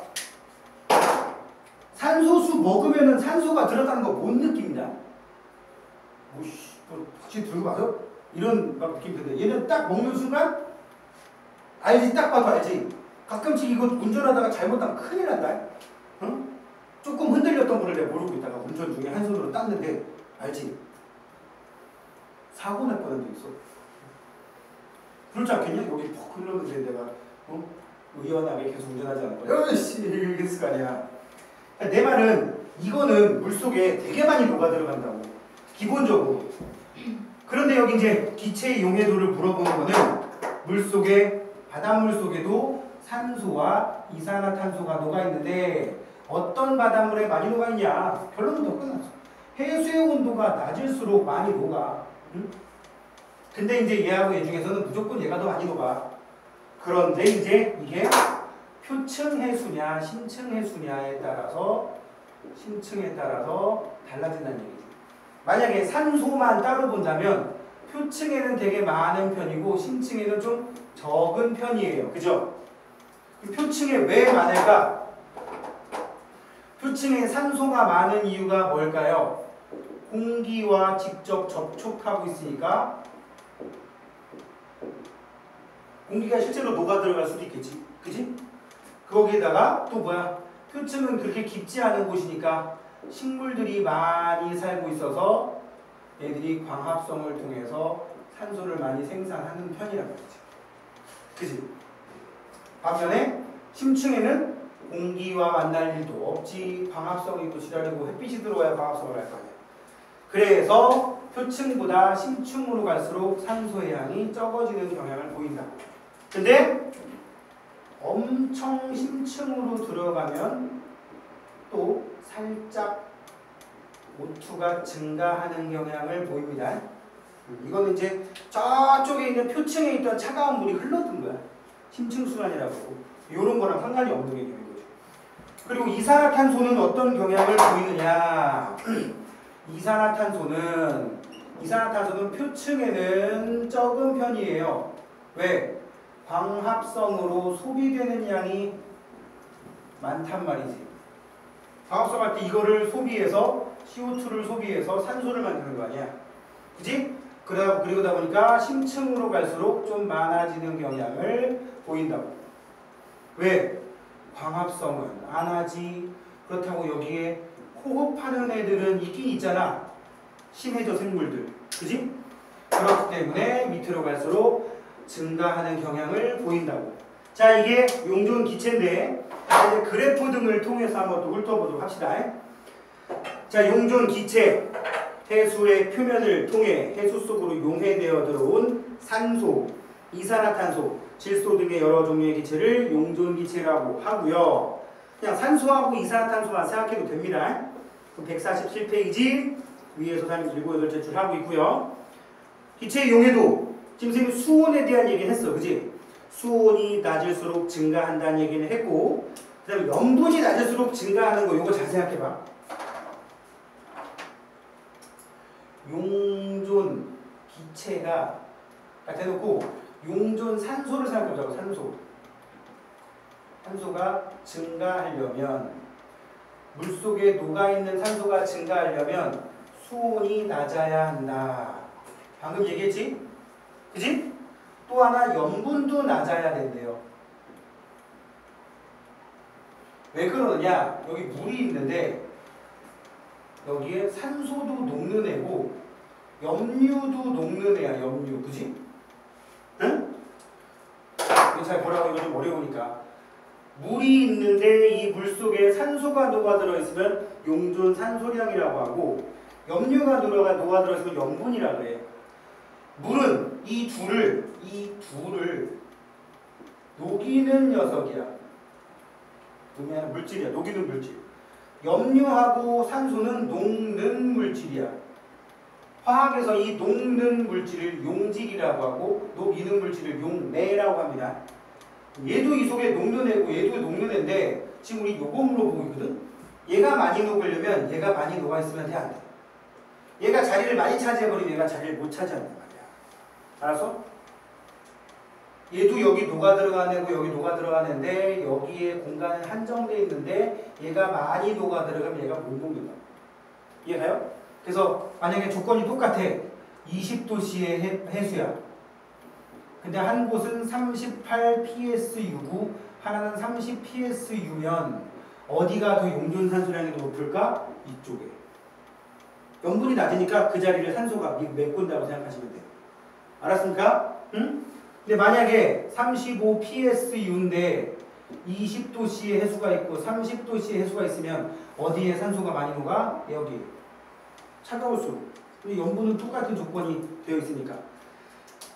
산소수 먹으면은 산소가 들었다는 거 못 느낍니다. 혹시 들고 가서 이런 막 느낌 드는데, 얘는 딱 먹는 순간 알지? 딱 봐도 알지? 가끔씩 이거 운전하다가 잘못하면 큰일 난다. 응? 조금 흔들렸던 거를 내가 모르고 있다가 운전 중에 한 손으로 땄는데 알지? 사고 날 뻔한 적 있어. 그렇지 않겠냐? 여기 퍽 흘렀는데 내가 의연하게 계속 운전하지 않을 거야. 으씨 이랬을 거 아니야. 내 말은 이거는 물속에 되게 많이 녹아 들어간다고. 기본적으로. 그런데 여기 이제 기체의 용해도를 물어보는 거는 물속에, 바닷물 속에도 산소와 이산화탄소가 녹아 있는데 어떤 바닷물에 많이 녹아 있냐? 결론은 더 끝났어. 해수의 온도가 낮을수록 많이 녹아. 응? 근데 이제 얘하고 얘 중에서는 무조건 얘가 더 많이 녹아. 그런데 이제 이게 표층 해수냐 심층 해수냐에 따라서 달라진다는 얘기죠. 만약에 산소만 따로 본다면 표층에는 되게 많은 편이고 심층에는 좀 적은 편이에요. 그죠? 표층에 왜 많을까? 표층에 산소가 많은 이유가 뭘까요? 공기와 직접 접촉하고 있으니까. 공기가 실제로 녹아 들어갈 수도 있겠지. 그지? 거기에다가 또 뭐야? 표층은 그렇게 깊지 않은 곳이니까 식물들이 많이 살고 있어서 얘들이 광합성을 통해서 산소를 많이 생산하는 편이란 말이지. 그지? 반면에 심층에는 공기와 만날 일도 없지. 광합성이고 지랄이고 햇빛이 들어와야 광합성을 할 거 아니야. 그래서 표층보다 심층으로 갈수록 산소의 양이 적어지는 경향을 보인다. 근데 엄청 심층으로 들어가면 또 살짝 O2가 증가하는 경향을 보입니다. 이거는 이제 저쪽에 있는 표층에 있던 차가운 물이 흘러든 거야. 심층 순환이라고. 이런 거랑 상관이 없는 개념인 거죠. 그리고 이산화탄소는 어떤 경향을 보이느냐? 이산화탄소는 표층에는 적은 편이에요. 왜? 광합성으로 소비되는 양이 많단 말이지. 광합성할 때 이거를 소비해서 CO2를 소비해서 산소를 만드는 거 아니야. 그지? 그러다 보니까 심층으로 갈수록 좀 많아지는 경향을 보인다고. 왜? 광합성은 안 하지. 그렇다고 여기에 호흡하는 애들은 있긴 있잖아. 심해져 생물들. 그지? 그렇기 때문에 밑으로 갈수록 증가하는 경향을 보인다고. 자, 이게 용존 기체인데 이제 그래프 등을 통해서 한번 또 훑어보도록 합시다. 자, 용존 기체. 해수의 표면을 통해 해수 속으로 용해되어 들어온 산소, 이산화탄소, 질소 등의 여러 종류의 기체를 용존 기체라고 하고요. 그냥 산소하고 이산화탄소만 생각해도 됩니다. 147페이지 위에서 한 7, 8줄 하고 있고요. 기체의 용해도, 지금 선생님 수온에 대한 얘기는 했어. 그지? 수온이 낮을수록 증가한다는 얘기는 했고, 그 다음에 염분이 낮을수록 증가하는 거, 이거 잘 생각해봐. 용존 기체가 딱 해놓고 용존 산소를 생각해보자고. 산소가 증가하려면, 물속에 녹아있는 산소가 증가하려면 수온이 낮아야 한다. 방금 얘기했지? 그지? 또 하나 염분도 낮아야 된대요. 왜 그러느냐? 여기 물이 있는데 여기에 산소도 녹는 애고 염류도 녹는 애야. 염류. 그지? 응? 이거 잘 보라고. 이거 좀 어려우니까. 물이 있는데 이 물 속에 산소가 녹아들어 있으면 용존 산소량이라고 하고 염류가 녹아들어 있으면 염분이라고 그래. 물은 이 둘을 녹이는 녀석이야. 물질이야. 녹이는 물질. 염류하고 산소는 녹는 물질이야. 화학에서 이 녹는 물질을 용질이라고 하고 녹이는 물질을 용매라고 합니다. 얘도 이 속에 녹는 애고 얘도 녹는 애인데 지금 우리 요거 물어보고 있거든. 얘가 많이 녹으려면 얘가 많이 녹아 있으면 돼, 안 돼? 얘가 자리를 많이 차지해버리면 얘가 자리를 못 차지한단 말이야. 알았어? 얘도 여기 녹아 들어가는 애고 여기 녹아 들어가는 애인데 여기에 공간은 한정되어 있는데 얘가 많이 녹아 들어가면 얘가 못 녹는다. 이해가요? 그래서 만약에 조건이 똑같아. 20도씨의 해수야. 근데 한 곳은 38 psu고 하나는 30 psu면 어디가 더 용존 산소량이 더 높을까? 이쪽에. 염분이 낮으니까 그 자리를 산소가 메꾼다고 생각하시면 돼요. 알았습니까? 응? 근데 만약에 35 psu인데 20도씨의 해수가 있고 30도씨의 해수가 있으면 어디에 산소가 많이 녹아? 여기. 차가울수록. 염분은 똑같은 조건이 되어 있으니까.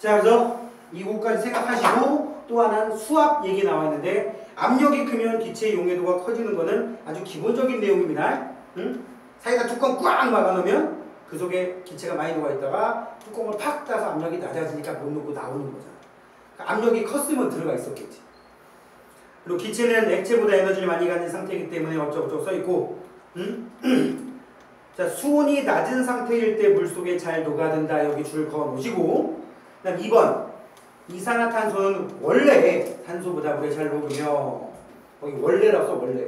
자, 그래서 이거까지 생각하시고 또 하나는 수압 얘기 나와 있는데 압력이 크면 기체의 용해도가 커지는 거는 아주 기본적인 내용입니다. 응? 사이다 뚜껑 꽉 막아놓으면 그 속에 기체가 많이 녹아있다가 뚜껑을 팍 따서 압력이 낮아지니까 못 녹고 나오는 거잖아. 그러니까 압력이 컸으면 들어가 있었겠지. 그리고 기체는 액체보다 에너지를 많이 갖는 상태이기 때문에 어쩌고저쩌고 써있고 자, 수온이 낮은 상태일 때 물속에 잘 녹아든다. 여기 줄 그어 놓으시고 그 다음 2번 이산화탄소는 원래 산소보다 물에 잘 녹으며 거기 원래라고 써. 원래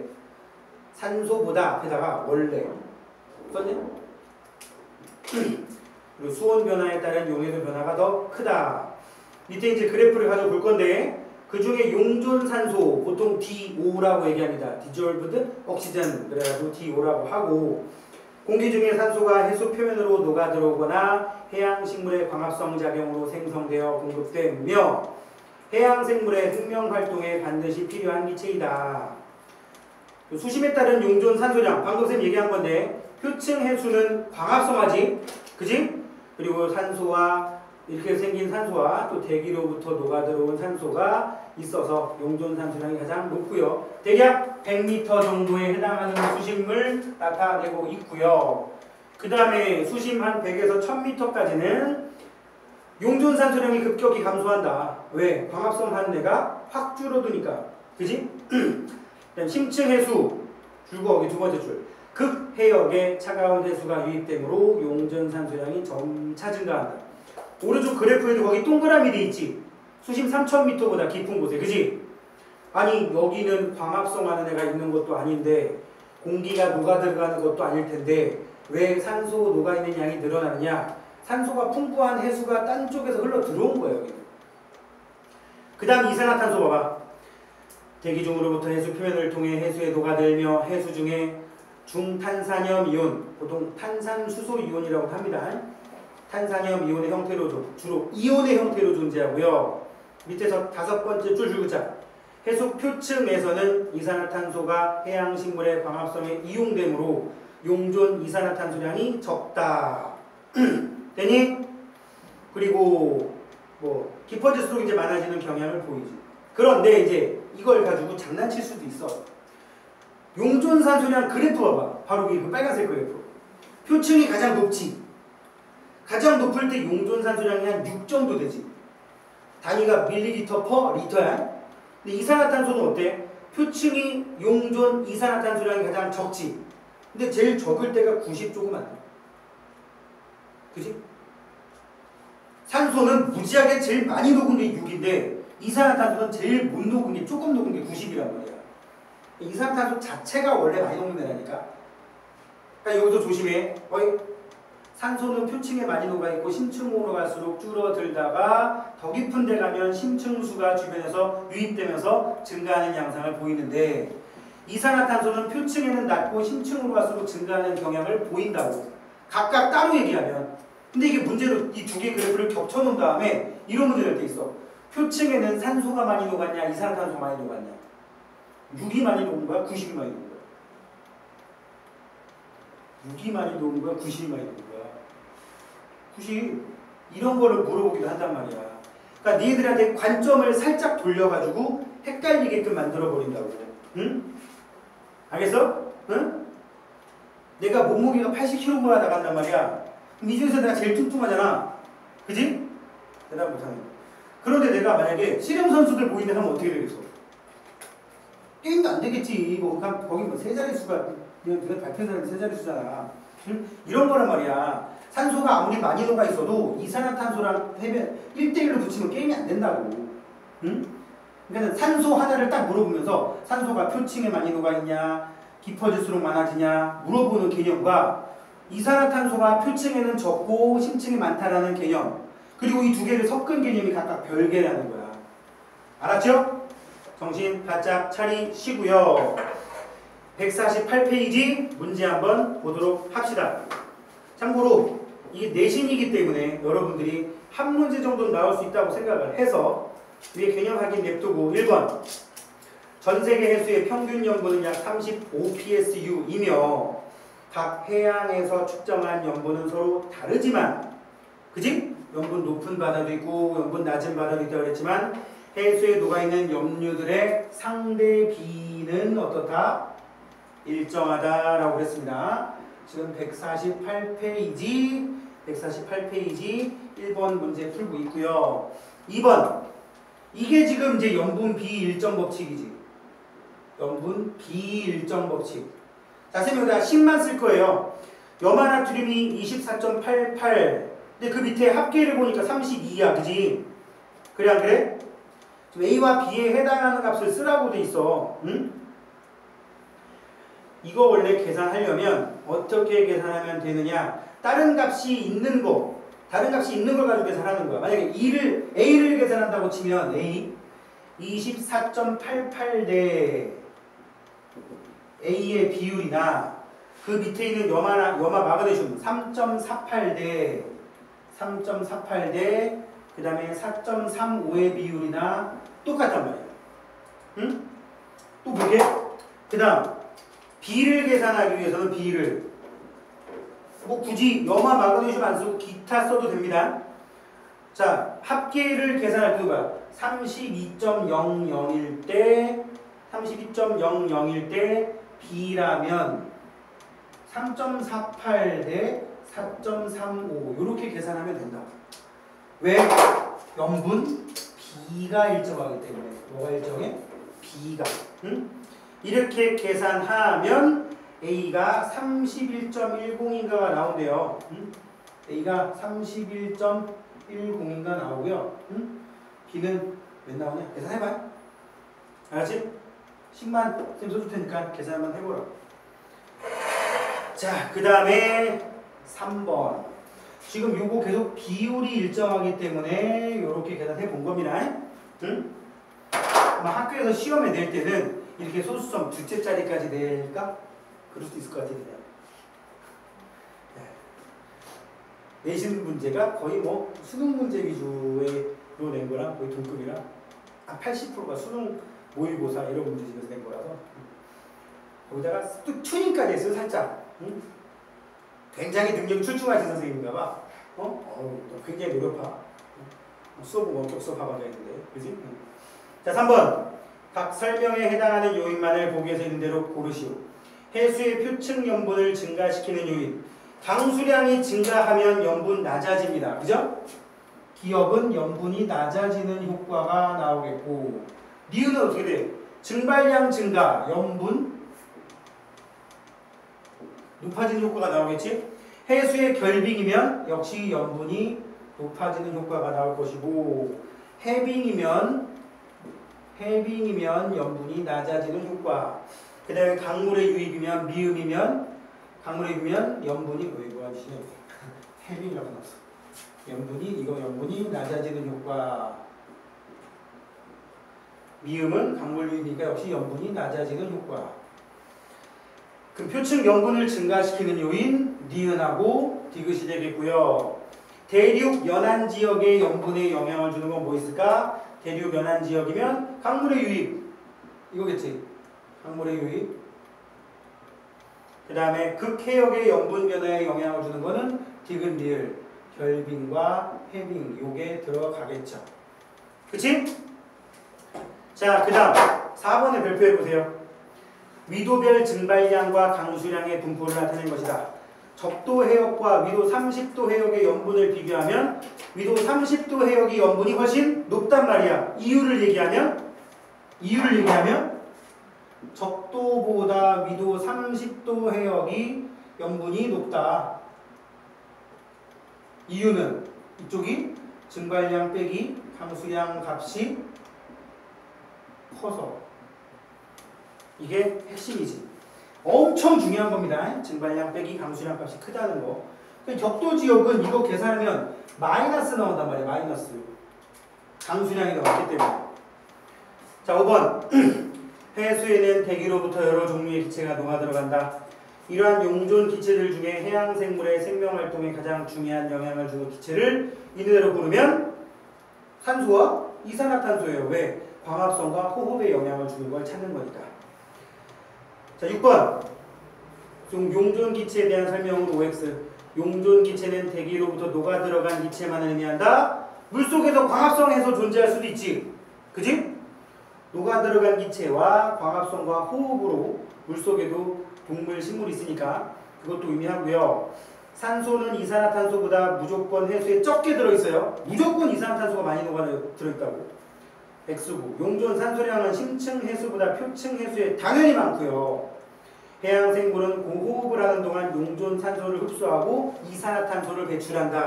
산소보다 앞에다가 원래 썼냐? 그리고 수온 변화에 따른 용해도 변화가 더 크다. 밑에 이제 그래프를 가지고 볼 건데 그 중에 용존 산소 보통 DO라고 얘기합니다. Dissolved Oxygen 그래가지고 DO라고 하고 공기 중에 산소가 해수 표면으로 녹아 들어오거나 해양 식물의 광합성 작용으로 생성되어 공급되며 해양 생물의 흑명 활동에 반드시 필요한 기체이다. 수심에 따른 용존 산소량 방금 쌤 얘기한 건데 표층 해수는 광합성하지, 그지? 그리고 산소와 이렇게 생긴 산소와 또 대기로부터 녹아 들어온 산소가 있어서 용존 산소량이 가장 높고요. 대략 100m 정도에 해당하는 수심을 나타내고 있고요. 그 다음에 수심 한 100에서 1000m까지는 용존 산소량이 급격히 감소한다. 왜? 광합성 하는 데가 확 줄어드니까. 그지? 그다음 심층 해수 줄거 여기 두 번째 줄. 극해역에 차가운 해수가 유입되므로 용존 산소량이 점차 증가한다. 오른쪽 그래프에도 거기 동그라미 돼 있지. 수심 3000m보다 깊은 곳에. 그지? 아니 여기는 광합성하는 애가 있는 것도 아닌데 공기가 녹아 들어가는 것도 아닐 텐데 왜 산소 녹아있는 양이 늘어나느냐? 산소가 풍부한 해수가 딴 쪽에서 흘러 들어온 거예요. 여기는. 그 다음 이산화탄소 봐봐. 대기 중으로부터 해수 표면을 통해 해수에 녹아들며 해수 중에 중탄산염 이온, 보통 탄산수소 이온이라고 합니다. 탄산염 이온의 형태로 주로 이온의 형태로 존재하고요. 밑에서 5번째 줄 줄글자. 해수 표층에서는 이산화탄소가 해양식물의 광합성에 이용되므로 용존 이산화탄소량이 적다. 되니? 그리고 뭐 깊어질수록 이제 많아지는 경향을 보이지. 그런데 이제 이걸 가지고 장난칠 수도 있어. 용존 산소량 그래프 봐봐. 바로 이 빨간색 그래프. 표층이 가장 높지. 가장 높을 때 용존 산소량이 한 6 정도 되지. 단위가 밀리리터 퍼 리터야. 근데 이산화탄소는 어때? 표층이 용존 이산화탄소량이 가장 적지. 근데 제일 적을 때가 90 조금 안 돼. 그지? 산소는 무지하게 제일 많이 녹은 게 6인데 이산화탄소는 제일 못 녹은 게 조금 녹은 게 90이란 말이야. 이산화탄소 자체가 원래 많이 녹는 애라니까. 그러니까 여기서 조심해. 산소는 표층에 많이 녹아있고 심층으로 갈수록 줄어들다가 더 깊은 데 가면 심층수가 주변에서 유입되면서 증가하는 양상을 보이는데 이산화탄소는 표층에는 낮고 심층으로 갈수록 증가하는 경향을 보인다고. 각각 따로 얘기하면. 근데 이게 문제로 이 두 개 그래프를 겹쳐놓은 다음에 이런 문제가 돼 있어. 표층에는 산소가 많이 녹았냐, 이산화탄소가 많이 녹았냐. 6이 많이 녹은 거야, 90이 많이 녹은 거야. 6이 많이 녹은 거야, 90이 많이 녹은 거야. 90. 이런 거를 물어보기도 한단 말이야. 그러니까 니들한테 관점을 살짝 돌려가지고 헷갈리게끔 만들어버린다고. 응? 알겠어? 응? 내가 몸무게가 80kg가 나간단 말이야. 그럼 이 중에서 내가 제일 뚱뚱하잖아. 그지? 대답 못하네. 그런데 내가 만약에 씨름 선수들 보이는 하면 어떻게 되겠어? 게임도 안 되겠지. 뭐 거기 뭐 세 자릿수가 네가 발표사는 세 자릿수잖아. 응? 이런 거란 말이야. 산소가 아무리 많이 녹아 있어도 이산화탄소랑 해면 1대1로 붙이면 게임이 안 된다고. 응? 그러니까 산소 하나를 딱 물어보면서 산소가 표층에 많이 녹아 있냐, 깊어질수록 많아지냐 물어보는 개념과 이산화탄소가 표층에는 적고 심층이 많다라는 개념, 그리고 이 두 개를 섞은 개념이 각각 별개라는 거야. 알았죠? 정신 바짝 차리시고요. 148페이지 문제 한번 보도록 합시다. 참고로 이게 내신이기 때문에 여러분들이 한 문제 정도는 나올 수 있다고 생각을 해서 위에 개념 확인 냅두고 1번 전세계 해수의 평균 염분은 약 35psu이며 각 해양에서 측정한 염분은 서로 다르지만, 그지? 염분 높은 바다도 있고 염분 낮은 바다도 있다고 그랬지만 해수에 녹아있는 염류들의 상대 비는 어떻다? 일정하다라고 그랬습니다. 지금 148페이지 1번 문제 풀고 있고요. 2번 이게 지금 이제 염분 비일정 법칙이지. 염분 비일정 법칙. 자, 선생님 여기다 10만 쓸 거예요. 염화나트륨이 24.88. 근데 그 밑에 합계를 보니까 32야, 그지? 그래 안 그래? 지금 A와 B에 해당하는 값을 쓰라고 돼 있어. 응? 이거 원래 계산하려면 어떻게 계산하면 되느냐? 다른 값이 있는 거, 다른 값이 있는 걸 가지고 계산하는 거야. 만약에 A를 계산한다고 치면 A 24.88 대 A의 비율이나 그 밑에 있는 염화 마그네슘 3.48 대 그 다음에 4.35의 비율이나 똑같단 말이야. 응? 또 보게? 그 다음 B를 계산하기 위해서는 B를 뭐 굳이 염화 마그네슘 안 쓰고 기타 써도 됩니다. 자, 합계를 계산할 때가 32.00일 때 B라면 3.48 대 4.35 이렇게 계산하면 된다. 왜? 염분 B가 일정하기 때문에. 뭐가 일정해? B가. 응? 이렇게 계산하면 A가 31.10인가가 나온대요. 응? A가 31.10인가 나오고요. 응? B는 몇 나오냐? 계산해봐. 알았지? 10만 쌤 써줄 테니까 계산 한번 해보라. 자, 그 다음에 3번. 지금 요거 계속 비율이 일정하기 때문에 이렇게 계산해 본 겁니다. 응? 아마 학교에서 시험에 낼 때는 이렇게 소수점 두째 자리까지 낼까? 그럴 수도 있을 것 같아요. 내신 문제가 거의 뭐 수능 문제 위주로 낸 거랑 거의 동급이라 80%가 수능 모의고사 이런 문제집에서 낸 거라서 거기다가 또 튜닝까지 했어요. 살짝. 응? 굉장히 능력이 출중하신 선생님인가 봐. 굉장히 노력파. 수업은 원격 수업 하고 앉아있는데. 그지? 자, 3번. 각 설명에 해당하는 요인만을 보기에서 있는 대로 고르시오. 해수의 표층 염분을 증가시키는 요인. 강수량이 증가하면 염분 낮아집니다. 그죠? 기업은 염분이 낮아지는 효과가 나오겠고, 니은은 어떻게 돼? 증발량 증가, 염분 높아지는 효과가 나오겠지? 해수의 결빙이면 역시 염분이 높아지는 효과가 나올 것이고, 해빙이면 염분이 낮아지는 효과. 그 다음에 강물의 유입이면 미음이면 염분이 뭐하시냐? 해빙이라고 나왔어. 염분이 낮아지는 효과. 미음은 강물 유입이니까 역시 염분이 낮아지는 효과. 그 표층 염분을 증가시키는 요인 니은하고 디귿이 되겠고요. 대륙 연안 지역의 염분에 영향을 주는 건 뭐 있을까? 대륙 연안 지역이면 강물의 유입 이거겠지. 강물의 유입. 그 다음에 극해역의 염분 변화에 영향을 주는 거는 디귿 리을 결빙과 해빙 요게 들어가겠죠. 그치? 자, 그 다음 4번에 별표해 보세요. 위도별 증발량과 강수량의 분포를 나타낸 것이다. 적도 해역과 위도 30도 해역의 염분을 비교하면 위도 30도 해역의 염분이 훨씬 높단 말이야. 이유를 얘기하면 적도보다 위도 30도 해역이 염분이 높다. 이유는 이쪽이 증발량 빼기 강수량 값이 커서. 이게 핵심이지. 엄청 중요한 겁니다. 증발량 빼기 강수량 값이 크다는 거. 적도 지역은 이거 계산하면 마이너스 나온단 말이에요. 마이너스. 강수량이 더 많기 때문에. 자, 5번. 해수에는 대기로부터 여러 종류의 기체가 녹아 들어간다. 이러한 용존 기체들 중에 해양 생물의 생명 활동에 가장 중요한 영향을 주는 기체를 이내로 고르면 산소와 이산화탄소예요. 왜? 광합성과 호흡에 영향을 주는 걸 찾는 거니까. 자, 6번. 용존 기체에 대한 설명으로 OX. 용존 기체는 대기로부터 녹아 들어간 기체만을 의미한다. 물속에서 광합성해서 존재할 수도 있지. 그지? 녹아 들어간 기체와 광합성과 호흡으로 물속에도 동물, 식물이 있으니까 그것도 의미하고요. 산소는 이산화탄소보다 무조건 해수에 적게 들어있어요. 무조건 이산화탄소가 많이 녹아 들어있다고. X구. 용존 산소량은 심층 해수보다 표층 해수에 당연히 많고요. 해양 생물은 고호흡을 하는 동안 용존 산소를 흡수하고 이산화탄소를 배출한다.